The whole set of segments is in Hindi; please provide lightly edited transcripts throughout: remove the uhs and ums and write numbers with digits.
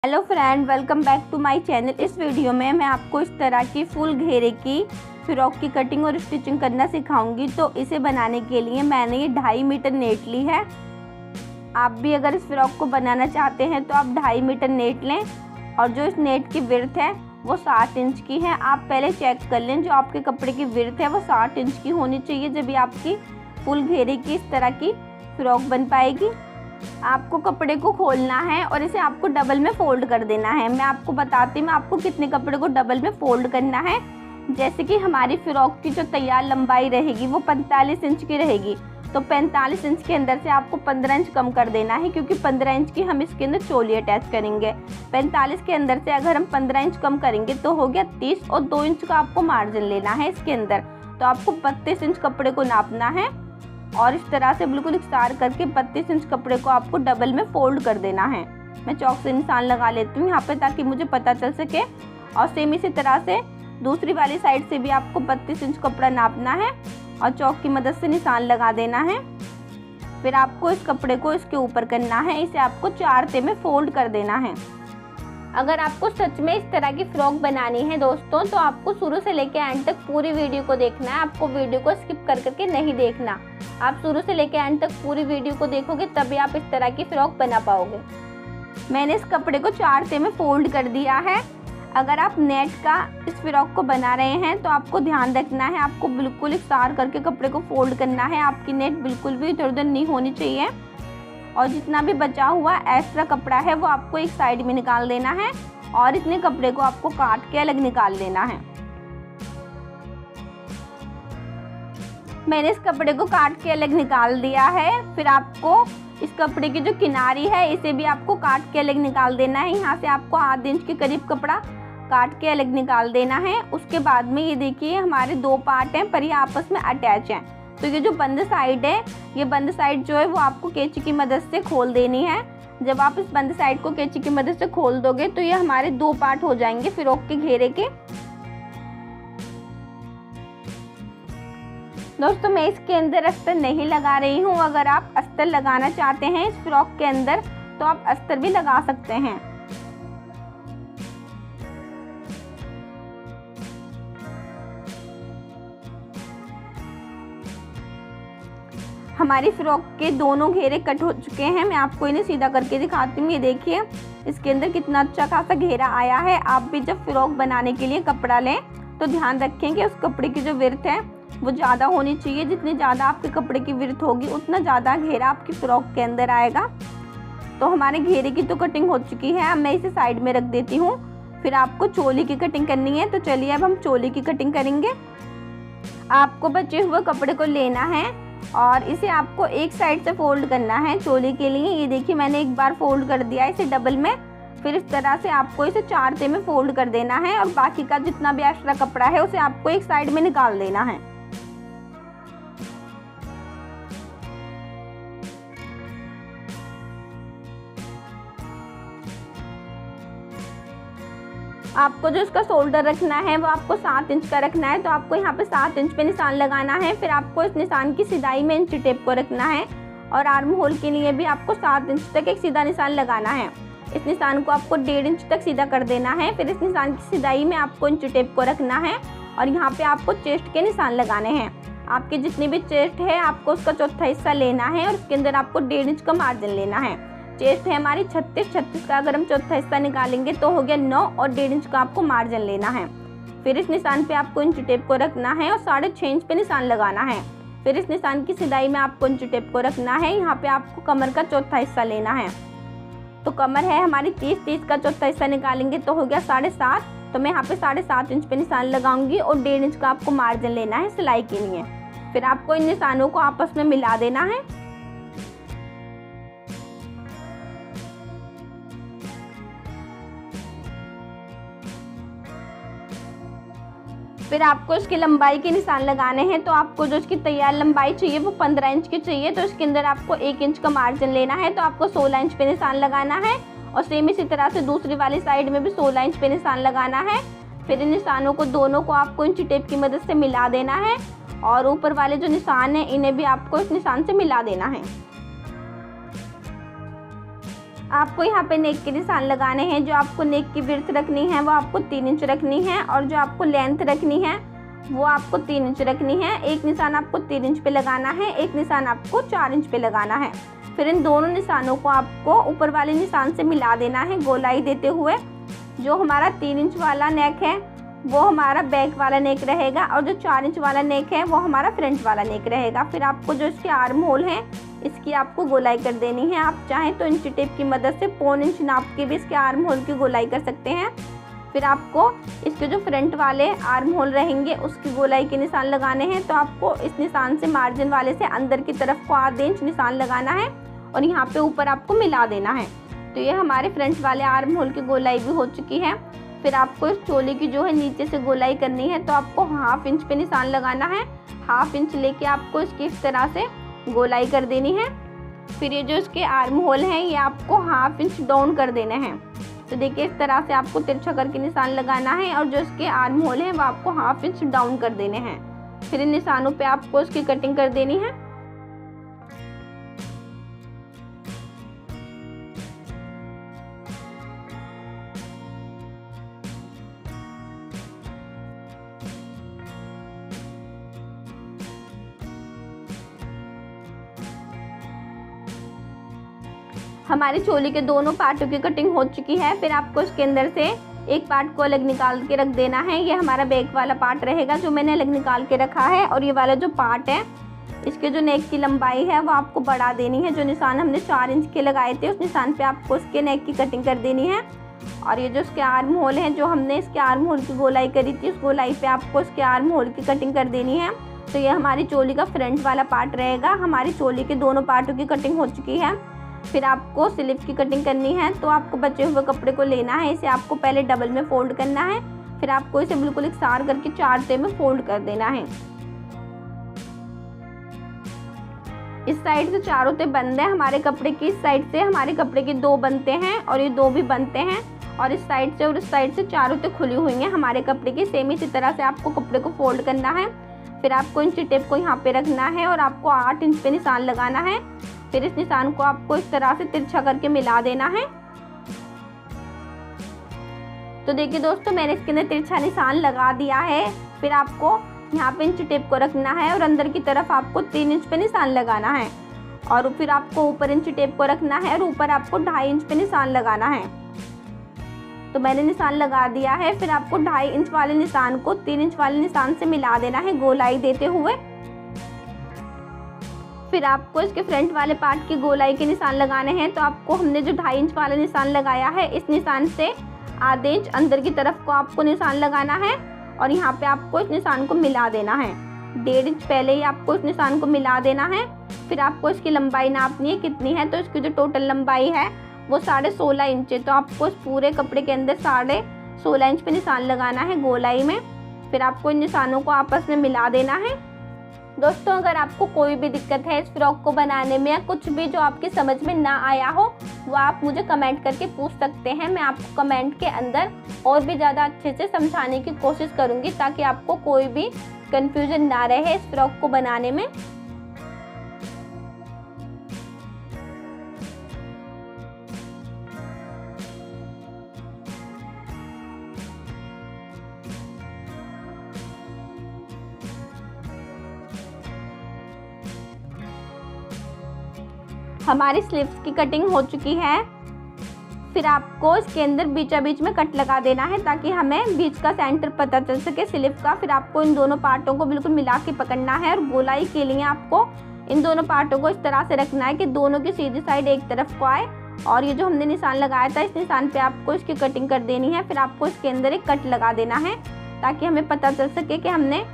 Hello friend, welcome back to my channel. इस वीडियो में मैं आपको इस तरह की फुल घेरे की फ्रॉक की कटिंग और स्टिचिंग करना सिखाऊंगी। तो इसे बनाने के लिए मैंने ये 2.5 मीटर नेट ली है। आप भी अगर इस फ्रॉक को बनाना चाहते हैं तो आप 2.5 मीटर नेट लें और जो इस नेट की विड्थ है वो 7 इंच की है। आप पहले चेक कर लें जो आपके कपड़े की विड्थ है वो 60 इंच की होनी चाहिए, जब भी आपकी फुल घेरे की इस तरह की फ्रॉक बन पाएगी। आपको कपड़े को खोलना है और इसे आपको डबल में फोल्ड कर देना है। मैं आपको बताती हूँ आपको कितने कपड़े को डबल में फोल्ड करना है। जैसे कि हमारी फ्रॉक की जो तैयार लंबाई रहेगी वो 45 इंच की रहेगी, तो 45 इंच के अंदर से आपको 15 इंच कम कर देना है, क्योंकि 15 इंच की हम इसके अंदर चोली अटैच करेंगे। 45 के अंदर से अगर हम 15 इंच कम करेंगे तो हो गया 30, और 2 इंच का आपको मार्जिन लेना है इसके अंदर। तो आपको 32 इंच कपड़े को नापना है और इस तरह से बिल्कुल इकसार करके 32 इंच कपड़े को आपको डबल में फोल्ड कर देना है। मैं चौक से निशान लगा लेती हूँ यहाँ पे ताकि मुझे पता चल सके। और सेम इसी तरह से दूसरी वाली साइड से भी आपको 32 इंच कपड़ा नापना है और चौक की मदद से निशान लगा देना है। फिर आपको इस कपड़े को इसके ऊपर करना है, इसे आपको 4 ते में फोल्ड कर देना है। अगर आपको सच में इस तरह की फ्रॉक बनानी है दोस्तों, तो आपको शुरू से लेकर एंड तक पूरी वीडियो को देखना है। आपको वीडियो को स्किप कर करके नहीं देखना। आप शुरू से लेकर एंड तक पूरी वीडियो को देखोगे तभी आप इस तरह की फ्रॉक बना पाओगे। मैंने इस कपड़े को 4 ते में फोल्ड कर दिया है। अगर आप नेट का इस फ्रॉक को बना रहे हैं तो आपको ध्यान रखना है, आपको बिल्कुल इकसार करके कपड़े को फोल्ड करना है। आपकी नेट बिल्कुल भी इधर उधर नहीं होनी चाहिए। और जितना भी बचा हुआ एक्स्ट्रा कपड़ा है वो आपको एक साइड में निकाल देना है और इतने कपड़े को आपको काट के अलग निकाल देना है। मैंने इस कपड़े को काट के अलग निकाल दिया है। फिर आपको इस कपड़े की जो किनारी है इसे भी आपको काट के अलग निकाल देना है। यहाँ से आपको आध इंच के करीब कपड़ा काट के अलग निकाल देना है। उसके बाद में ये देखिए हमारे 2 पार्ट हैं पर ये आपस में अटैच हैं। तो ये जो बंद साइड है, ये बंद साइड जो है वो आपको कैंची की मदद से खोल देनी है। जब आप इस बंद साइड को कैंची की मदद से खोल दोगे तो ये हमारे 2 पार्ट हो जाएंगे फ्रॉक के घेरे के। दोस्तों मैं इसके अंदर अस्तर नहीं लगा रही हूँ। अगर आप अस्तर लगाना चाहते हैं इस फ्रॉक के अंदर तो आप अस्तर भी लगा सकते हैं। हमारी फ्रॉक के दोनों घेरे कट हो चुके हैं। मैं आपको इन्हें सीधा करके दिखाती हूँ। ये देखिए इसके अंदर कितना अच्छा खासा घेरा आया है। आप भी जब फ्रॉक बनाने के लिए कपड़ा लें तो ध्यान रखें कि उस कपड़े की जो विड्थ है वो ज़्यादा होनी चाहिए। जितनी ज़्यादा आपके कपड़े की विड्थ होगी उतना ज़्यादा घेरा आपकी फ्रॉक के अंदर आएगा। तो हमारे घेरे की तो कटिंग हो चुकी है। अब मैं इसे साइड में रख देती हूँ। फिर आपको चोली की कटिंग करनी है, तो चलिए अब हम चोली की कटिंग करेंगे। आपको बचे हुए कपड़े को लेना है और इसे आपको एक साइड से फोल्ड करना है चोली के लिए। ये देखिए मैंने एक बार फोल्ड कर दिया इसे डबल में। फिर इस तरह से आपको इसे 4 ते में फोल्ड कर देना है और बाकी का जितना भी एक्स्ट्रा कपड़ा है उसे आपको एक साइड में निकाल देना है। आपको जो इसका शोल्डर रखना है वो आपको 7 इंच का रखना है, तो आपको यहाँ पे 7 इंच पे निशान लगाना है। फिर आपको इस निशान की सिदाई में इंची टेप को रखना है और आर्म होल के लिए भी आपको 7 इंच तक एक सीधा निशान लगाना है। इस निशान को आपको 1.5 इंच तक सीधा कर देना है। फिर इस निशान की सिदाई में आपको इंची टेप को रखना है और यहाँ पे आपको चेस्ट के निशान लगाने हैं। आपकी जितनी भी चेस्ट है आपको उसका चौथा हिस्सा लेना है और उसके अंदर आपको 1.5 इंच का मार्जिन लेना है। चेस्ट है हमारी 36 का, अगर हम चौथा हिस्सा निकालेंगे तो हो गया 9 और 1.5 इंच का आपको मार्जिन लेना है। फिर इस निशान पे आपको इंची टेप को रखना है और 6.5 इंच पे निशान लगाना है। फिर इस निशान की सिदाई में आपको इंची टेप को रखना है। यहाँ पे आपको कमर का चौथा हिस्सा लेना है। तो कमर है हमारी 30 का चौथा हिस्सा निकालेंगे तो हो गया 7.5। तो मैं यहाँ पे 7.5 इंच पे निशान लगाऊंगी और 1.5 इंच का आपको मार्जिन लेना है सिलाई के लिए। फिर आपको इन निशानों को आपस में मिला देना है। फिर आपको इसकी लंबाई के निशान लगाने हैं। तो आपको जो इसकी तैयार लंबाई चाहिए वो 15 इंच की चाहिए, तो इसके अंदर आपको 1 इंच का मार्जिन लेना है। तो आपको 16 इंच पे निशान लगाना है और सेम इसी तरह से दूसरी वाली साइड में भी 16 इंच पे निशान लगाना है। फिर इन निशानों को दोनों को आपको इंची टेप की मदद से मिला देना है और ऊपर वाले जो निशान हैं इन्हें भी आपको इस निशान से मिला देना है। आपको यहाँ पे नेक के निशान लगाने हैं। जो आपको नेक की विड्थ रखनी है वो आपको 3 इंच रखनी है और जो आपको लेंथ रखनी है वो आपको 3 इंच रखनी है। एक निशान आपको 3 इंच पे लगाना है, एक निशान आपको 4 इंच पे लगाना है। फिर इन दोनों निशानों को आपको ऊपर वाले निशान से मिला देना है गोलाई देते हुए। जो हमारा 3 इंच वाला नेक है वो हमारा बैक वाला नेक रहेगा और जो 4 इंच वाला नेक है वो हमारा फ्रंट वाला नेक रहेगा। फिर आपको जो इसके आर्म होल है इसकी आपको गोलाई कर देनी है। आप चाहें तो इंची टेप की मदद से 1.25 इंच नाप के भी इसके आर्म होल की गोलाई कर सकते हैं। फिर आपको इसके जो फ्रंट वाले आर्म होल रहेंगे उसकी गोलाई के निशान लगाने हैं। तो आपको इस निशान से मार्जिन वाले से अंदर की तरफ को आधे इंच निशान लगाना है और यहाँ पे ऊपर आपको मिला देना है। तो ये हमारे फ्रंट वाले आर्म होल की गोलाई भी हो चुकी है। फिर आपको इस चोली की जो है नीचे से गोलाई करनी है। तो आपको 1/2 इंच पे निशान लगाना है। 1/2 इंच लेके आपको इसकी इस तरह से गोलाई कर देनी है। फिर ये जो इसके आर्म होल हैं ये आपको 1/2 इंच डाउन कर देने हैं। तो देखिए इस तरह से आपको तिरछा करके निशान लगाना है और जो इसके आर्म होल हैं वो आपको 1/2 इंच डाउन कर देने हैं। फिर इन निशानों पे आपको इसकी कटिंग कर देनी है। हमारी चोली के दोनों पार्टों की कटिंग हो चुकी है। फिर आपको इसके अंदर से एक पार्ट को अलग निकाल के रख देना है। ये हमारा बैक वाला पार्ट रहेगा जो मैंने अलग निकाल के रखा है। और ये वाला जो पार्ट है इसके जो नेक की लंबाई है वो आपको बढ़ा देनी है। जो निशान हमने 4 इंच के लगाए थे उस निशान पे आपको इसके नेक की कटिंग कर देनी है। और ये जो इसके आर्म होल है जो हमने इसके आर्म होल की गोलाई करी थी उस गोलाई पे आपको इसके आर्म होल की कटिंग कर देनी है। तो ये हमारी चोली का फ्रंट वाला पार्ट रहेगा। हमारी चोली के दोनों पार्टों की कटिंग हो चुकी है। फिर आपको स्लीव की कटिंग करनी है। तो आपको बचे हुए कपड़े को लेना है, इसे आपको पहले डबल में फोल्ड करना है। फिर आपको इसे बिल्कुल इकसार करके 4 ते में फोल्ड कर देना है। इस साइड से चारों ते बंद है हमारे कपड़े की, इस साइड से हमारे कपड़े के 2 बनते हैं और ये 2 भी बनते हैं। और इस साइड से और इस साइड से चारों ते खुली हुई हैं हमारे कपड़े की। सेम इसी तरह से आपको कपड़े को फोल्ड करना है। फिर आपको इंची टेप को यहाँ पे रखना है और आपको 8 इंच पे निशान लगाना है। फिर इस निशान को आपको इस तरह से तिरछा करके मिला देना है। तो देखिए दोस्तों मैंने इसके अंदर तिरछा निशान लगा दिया है। फिर आपको यहाँ पे इंची टेप को रखना है और अंदर की तरफ आपको 3 इंच पे निशान लगाना है। और फिर आपको ऊपर इंची टेप को रखना है और ऊपर आपको 2.5 इंच पे निशान लगाना है। तो मैंने निशान लगा दिया है। फिर आपको 2.5 इंच वाले निशान को 3 इंच वाले निशान से मिला देना है गोलाई देते हुए। फिर आपको इसके फ्रंट वाले पार्ट की गोलाई के निशान लगाने हैं। तो आपको हमने जो 2.5 इंच वाला निशान लगाया है इस निशान से आधे इंच अंदर की तरफ को आपको निशान लगाना है और यहाँ पे आपको इस निशान को मिला देना है। 1.5 इंच पहले ही आपको इस निशान को मिला देना है। फिर आपको इसकी लंबाई नापनी है कितनी है। तो इसकी जो टोटल लंबाई है वो 16.5 इंच है। तो आपको इस पूरे कपड़े के अंदर 16.5 इंच पे निशान लगाना है गोलाई में। फिर आपको इन निशानों को आपस में मिला देना है। दोस्तों अगर आपको कोई भी दिक्कत है इस फ्रॉक को बनाने में या कुछ भी जो आपकी समझ में ना आया हो वो आप मुझे कमेंट करके पूछ सकते हैं। मैं आपको कमेंट के अंदर और भी ज़्यादा अच्छे से समझाने की कोशिश करूँगी ताकि आपको कोई भी कंफ्यूजन ना रहे इस फ्रॉक को बनाने में। हमारी स्लीव्स की कटिंग हो चुकी है। फिर आपको इसके अंदर बीचा बीच में कट लगा देना है ताकि हमें बीच का सेंटर पता चल सके स्लीव का। फिर आपको इन दोनों पार्टों को बिल्कुल मिला के पकड़ना है और गोलाई के लिए आपको इन दोनों पार्टों को इस तरह से रखना है कि दोनों की सीधी साइड एक तरफ को आए। और ये जो हमने निशान लगाया था इस निशान पे आपको इसकी कटिंग कर देनी है। फिर आपको इसके अंदर एक कट लगा देना है ताकि हमें पता चल सके कि हमने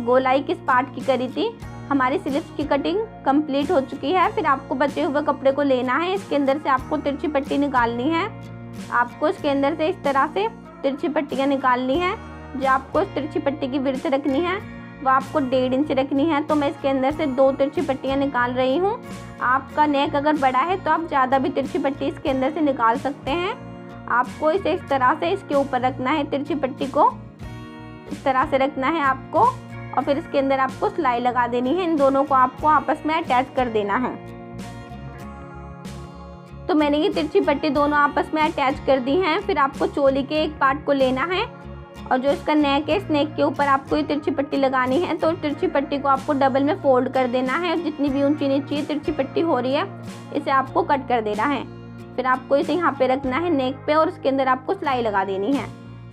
गोलाई किस पार्ट की करी थी। हमारी स्लीव्स की कटिंग कंप्लीट हो चुकी है। फिर आपको बचे हुए कपड़े को लेना है, इसके अंदर से आपको तिरछी पट्टी निकालनी है। आपको इसके अंदर से इस तरह से तिरछी पट्टियाँ निकालनी है। जो आपको इस तिरछी पट्टी की विड्थ रखनी है वो आपको 1.5 इंच रखनी है। तो मैं इसके अंदर से 2 तिरछी पट्टियाँ निकाल रही हूँ। आपका नेक अगर बड़ा है तो आप ज़्यादा भी तिरछी पट्टी इसके अंदर से निकाल सकते हैं। आपको इसे इस तरह से इसके ऊपर रखना है, तिरछी पट्टी को इस तरह से रखना है आपको। और फिर इसके अंदर आपको सिलाई लगा देनी है। इन दोनों को आपको आपस में अटैच कर देना है। तो मैंने ये तिरछी पट्टी दोनों आपस में अटैच कर दी हैं। फिर आपको चोली के एक पार्ट को लेना है और जो इसका नेक है, इस नेक के ऊपर आपको ये तिरछी पट्टी लगानी है। तो तिरछी पट्टी को आपको डबल में फोल्ड कर देना है और जितनी भी ऊंची नीची तिरछी पट्टी हो रही है इसे आपको कट कर देना है। फिर आपको इसे यहाँ पे रखना है नेक पे और इसके अंदर आपको सिलाई लगा देनी है।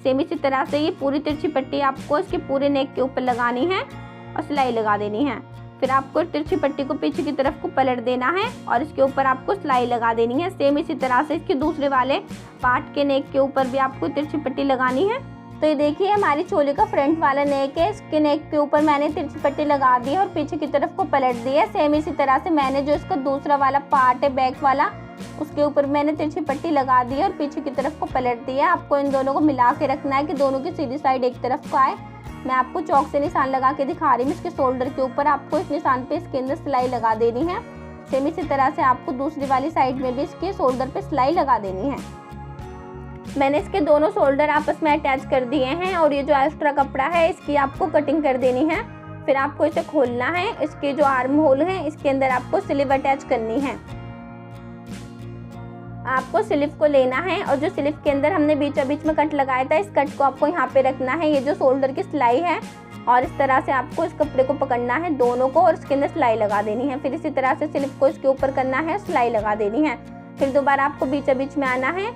सेम इसी तरह से ये पूरी तिरछी पट्टी आपको इसके पूरे नेक के ऊपर लगानी है और सिलाई लगा देनी है। फिर आपको तिरछी पट्टी को पीछे की तरफ को पलट देना है और इसके ऊपर आपको सिलाई लगा देनी है। सेम इसी तरह से इसके दूसरे वाले पार्ट के नेक के ऊपर भी आपको तिरछी पट्टी लगानी है। तो ये देखिए हमारी चोली का फ्रंट वाला नेक है, इसके नेक के ऊपर मैंने तिरछी पट्टी लगा दी है और पीछे की तरफ को पलट दी है। सेम इसी तरह से मैंने जो इसका दूसरा वाला पार्ट है बैक वाला, उसके ऊपर मैंने तिरछी पट्टी लगा दी है और पीछे की तरफ को पलट दी है। आपको इन दोनों को मिला के रखना है कि दोनों की सीधी साइड एक तरफ को आए। मैं आपको चौक से निशान लगा के दिखा रही हूँ। इसके शोल्डर के ऊपर आपको इस निशान पे इसके अंदर सिलाई लगा देनी है। सेम इसी तरह से आपको दूसरी वाली साइड में भी इसके शोल्डर पे सिलाई लगा देनी है। मैंने इसके दोनों शोल्डर आपस में अटैच कर दिए हैं और ये जो एक्स्ट्रा कपड़ा है इसकी आपको कटिंग कर देनी है। फिर आपको इसे खोलना है। इसके जो आर्म होल है इसके अंदर आपको स्लीव अटैच करनी है। आपको स्लीव को लेना है और जो स्लीव के अंदर हमने बीचों बीच में कट लगाया था, इस कट को आपको यहाँ पे रखना है। ये जो शोल्डर की सिलाई है और इस तरह से आपको इस कपड़े को पकड़ना है दोनों को और इसके अंदर सिलाई लगा देनी है। फिर इसी तरह से स्लीव को इसके ऊपर करना है, सिलाई लगा देनी है। फिर दोबारा आपको बीचों बीच में आना है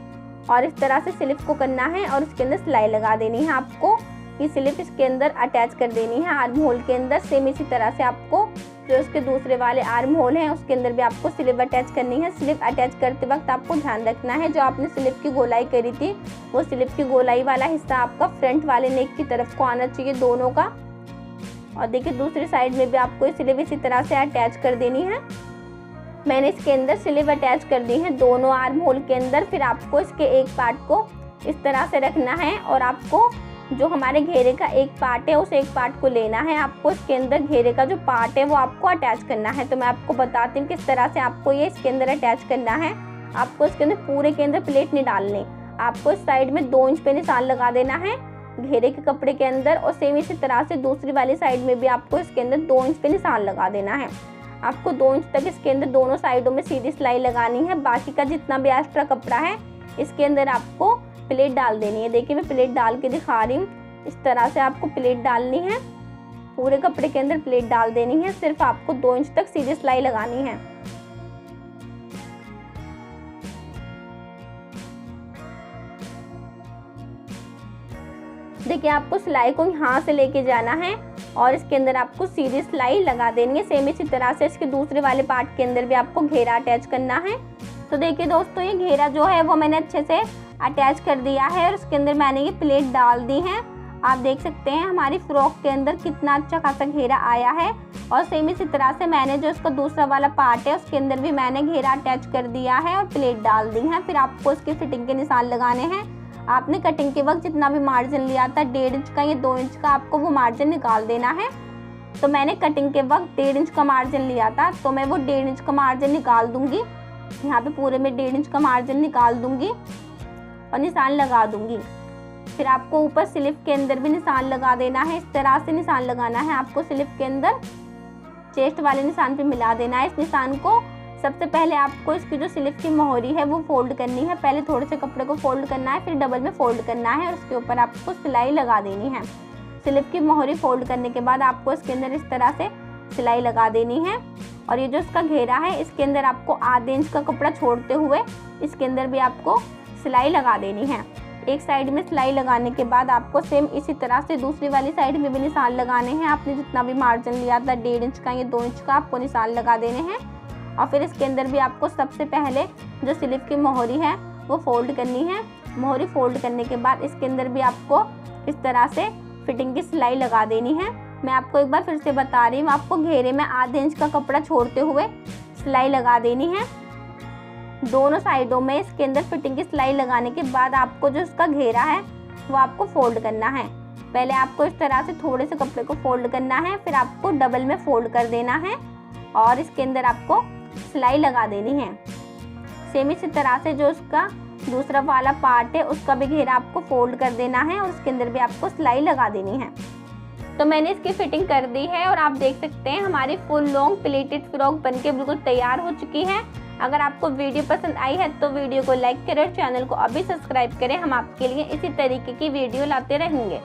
और इस तरह से स्लीव को करना है और इसके अंदर सिलाई लगा देनी है। आपको ये स्लीव इसके अंदर अटैच कर देनी है आर्म होल के अंदर। सेम इसी तरह से आपको जो इसके दूसरे वाले आर्म होल हैं उसके अंदर भी आपको स्लीव अटैच करनी है। स्लीव अटैच करते वक्त आपको ध्यान रखना है जो आपने स्लीव की गोलाई करी थी वो स्लीव की गोलाई वाला हिस्सा आपका फ्रंट वाले नेक की तरफ को आना चाहिए दोनों का। और देखिए दूसरी साइड में भी आपको ये स्लीव इसी तरह से अटैच कर देनी है। मैंने इसके अंदर स्लीव अटैच कर दी है दोनों आर्म होल के अंदर। फिर आपको इसके एक पार्ट को इस तरह से रखना है और आपको जो हमारे घेरे का एक पार्ट है उस एक पार्ट को लेना है। आपको इसके अंदर घेरे का जो पार्ट है वो आपको अटैच करना है। तो मैं आपको बताती हूँ किस तरह से आपको ये इसके अंदर अटैच करना है। आपको इसके अंदर पूरे के अंदर प्लेट नहीं डालनी, आपको इस साइड में 2 इंच पे निशान लगा देना है घेरे के कपड़े के अंदर और सेम इसी तरह से दूसरी वाली साइड में भी आपको इसके अंदर 2 इंच पे निशान लगा देना है। आपको 2 इंच तक इसके अंदर दोनों साइडों में सीधी सिलाई लगानी है। बाकी का जितना भी एक्स्ट्रा कपड़ा है इसके अंदर आपको प्लेट डाल देनी है। देखिए मैं प्लेट डाल के दिखा रही हूँ। इस तरह से आपको प्लेट डालनी है, पूरे कपड़े के अंदर प्लेट डाल देनी है। सिर्फ आपको 2 इंच तक सीधी सिलाई लगानी है। देखिए आपको सिलाई को यहाँ से लेके जाना है और इसके अंदर आपको सीधी सिलाई लगा देनी है। सेम इसी तरह से इसके दूसरे वाले पार्ट के अंदर भी आपको घेरा अटैच करना है। तो देखिए दोस्तों ये घेरा जो है वो मैंने अच्छे से अटैच कर दिया है और उसके अंदर मैंने ये प्लेट डाल दी है। आप देख सकते हैं हमारी फ्रॉक के अंदर कितना अच्छा खासा घेरा आया है। और सेम इसी तरह से मैंने जो इसका दूसरा वाला पार्ट है उसके अंदर भी मैंने घेरा अटैच कर दिया है और प्लेट डाल दी है। फिर आपको इसकी फिटिंग के निशान लगाने हैं। आपने कटिंग के वक्त जितना भी मार्जिन लिया था 1.5 इंच का या 2 इंच का, आपको वो मार्जिन निकाल देना है। तो मैंने कटिंग के वक्त 1.5 इंच का मार्जिन लिया था तो मैं वो 1.5 इंच का मार्जिन निकाल दूंगी। यहाँ पे पूरे में 1.5 इंच का मार्जिन निकाल दूंगी और निशान लगा दूंगी। फिर आपको ऊपर स्लीव के अंदर भी निशान लगा देना है। इस तरह से निशान लगाना है आपको स्लीव के अंदर, चेस्ट वाले निशान पे मिला देना है। इस निशान को सबसे पहले आपको इसकी जो स्लीव की मोहरी है वो फोल्ड करनी है। पहले थोड़े से कपड़े को फोल्ड करना है, फिर डबल में फोल्ड करना है और उसके ऊपर आपको सिलाई लगा देनी है। स्लीव की मोहरी फोल्ड करने के बाद आपको इसके अंदर इस तरह से सिलाई लगा देनी है। और ये जो इसका घेरा है इसके अंदर आपको आधे इंच का कपड़ा छोड़ते हुए इसके अंदर भी आपको सिलाई लगा देनी है। एक साइड में सिलाई लगाने के बाद आपको सेम इसी तरह से दूसरी वाली साइड में भी निशान लगाने हैं। आपने जितना भी मार्जिन लिया था 1.5 इंच का या 2 इंच का, आपको निशान लगा देने हैं। और फिर इसके अंदर भी आपको सबसे पहले जो स्लीव की मोहरी है वो फोल्ड करनी है। मोहरी फोल्ड करने के बाद इसके अंदर भी आपको इस तरह से फिटिंग की सिलाई लगा देनी है। मैं आपको एक बार फिर से बता रही हूँ, आपको घेरे में आधे इंच का कपड़ा छोड़ते हुए सिलाई लगा देनी है दोनों साइडों में। इसके अंदर फिटिंग की सिलाई लगाने के बाद आपको जो इसका घेरा है वो आपको फोल्ड करना है। पहले आपको इस तरह से थोड़े से कपड़े को फोल्ड करना है, फिर आपको डबल में फोल्ड कर देना है और इसके अंदर आपको सिलाई लगा देनी है। सेम इसी तरह से जो उसका दूसरा वाला पार्ट है उसका भी घेरा आपको फोल्ड कर देना है और उसके अंदर भी आपको सिलाई लगा देनी है। तो मैंने इसकी फिटिंग कर दी है और आप देख सकते हैं हमारी फुल लॉन्ग प्लेटेड फ्रॉक बनके बिल्कुल तैयार हो चुकी है। अगर आपको वीडियो पसंद आई है तो वीडियो को लाइक करें और चैनल को अभी सब्सक्राइब करें। हम आपके लिए इसी तरीके की वीडियो लाते रहेंगे।